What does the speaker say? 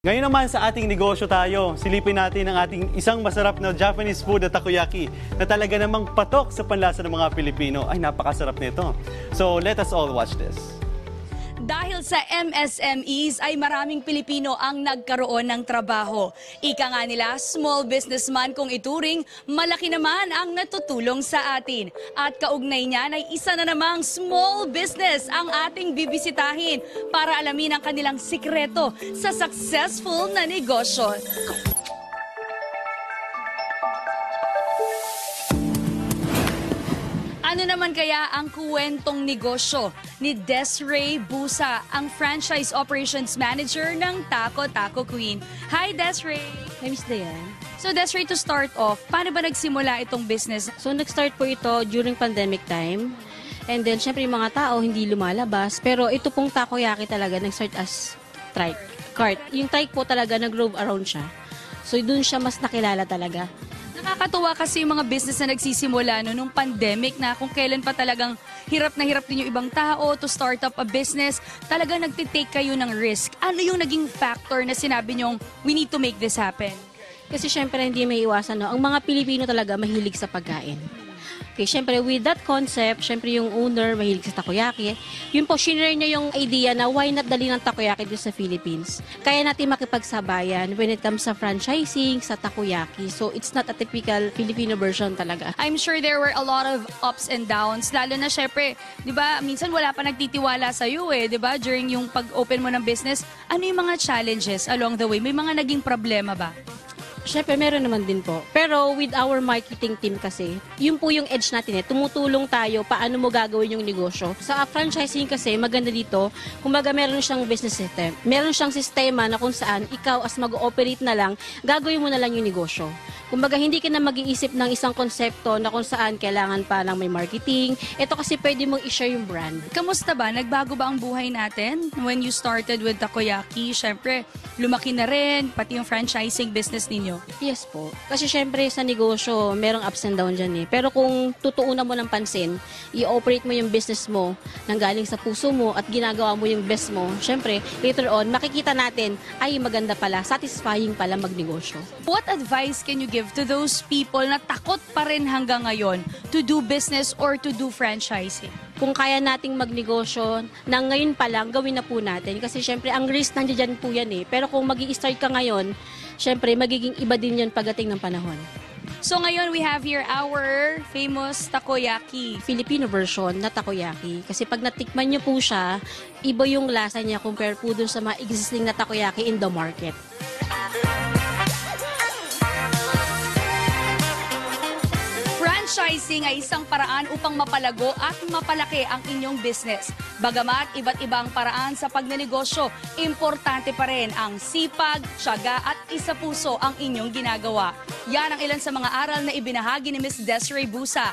Ngayon naman sa ating negosyo tayo, silipin natin ang ating isang masarap na Japanese food na takoyaki na talaga namang patok sa panlasa ng mga Pilipino. Ay, napakasarap nito. So, let us all watch this. Dahil sa MSMEs ay maraming Pilipino ang nagkaroon ng trabaho. Ika nga nila, small businessman kung ituring, malaki naman ang natutulong sa atin. At kaugnay niyan ay isa na namang small business ang ating bibisitahin para alamin ang kanilang sikreto sa successful na negosyo. Ano naman kaya ang kwentong negosyo ni Desiree Busa, ang Franchise Operations Manager ng Taco Taco Queen? Hi Desiree! Hi Miss Dayan. So Desiree, to start off, paano ba nagsimula itong business? So nag-start po ito during pandemic time. And then syempre yung mga tao hindi lumalabas. Pero ito pong takoyaki talaga nag-start as cart. Yung trike po talaga nag-rove around siya. So dun siya mas nakilala talaga. Nakakatuwa kasi yung mga business na nagsisimula nung pandemic na kung kailan pa talagang hirap na hirap din yung ibang tao to start up a business, talagang nagtitake kayo ng risk. Ano yung naging factor na sinabi nyong, we need to make this happen? Kasi syempre hindi may iwasan, no? Ang mga Pilipino talaga mahilig sa pagkain. Okay, syempre with that concept, syempre yung owner mahilig sa takoyaki. Yun po, shinare niya yung idea na why not dali ng takoyaki dito sa Philippines. Kaya natin makipagsabayan when it comes sa franchising, sa takoyaki. So it's not a typical Filipino version talaga. I'm sure there were a lot of ups and downs, lalo na syempre, di ba, minsan wala pa nagtitiwala sa iyo di ba, during yung pag-open mo ng business. Ano yung mga challenges along the way? May mga naging problema ba? Siyempre, meron naman din po. Pero with our marketing team kasi, yun po yung edge natin Tumutulong tayo paano mo gagawin yung negosyo. Sa franchising kasi, maganda dito, kumbaga meron siyang business system. Meron siyang sistema na kung saan ikaw as mag-ooperate na lang, gagawin mo na lang yung negosyo. Kumbaga, hindi ka na mag-iisip ng isang konsepto na kung saan kailangan pa lang may marketing. Ito kasi pwede mong i-share yung brand. Kamusta ba? Nagbago ba ang buhay natin? When you started with takoyaki, syempre, lumaki na rin, pati yung franchising business ninyo. Yes po. Kasi syempre sa negosyo, merong ups and downs dyan Pero kung tutuunan mo ng pansin, i-operate mo yung business mo nang galing sa puso mo at ginagawa mo yung best mo, syempre, later on, makikita natin, ay maganda pala, satisfying pala magnegosyo. What advice can you give to those people na takot pa rin hanggang ngayon to do business or to do franchising? Kung kaya nating magnegosyo, na ngayon pa lang, gawin na po natin. Kasi syempre, ang risk nandiyan po yan Pero kung mag-i-start ka ngayon, syempre, magiging iba din yan pagdating ng panahon. So ngayon, we have here our famous takoyaki. Filipino version na takoyaki. Kasi pag natikman nyo po siya, iba yung lasa niya compare po dun sa mga existing na takoyaki in the market. Franchising ay isang paraan upang mapalago at mapalaki ang inyong business. Bagamat iba't ibang paraan sa pagnenegosyo, importante pa rin ang sipag, tiyaga at isa-puso ang inyong ginagawa. Yan ang ilan sa mga aral na ibinahagi ni Ms. Desiree Busa.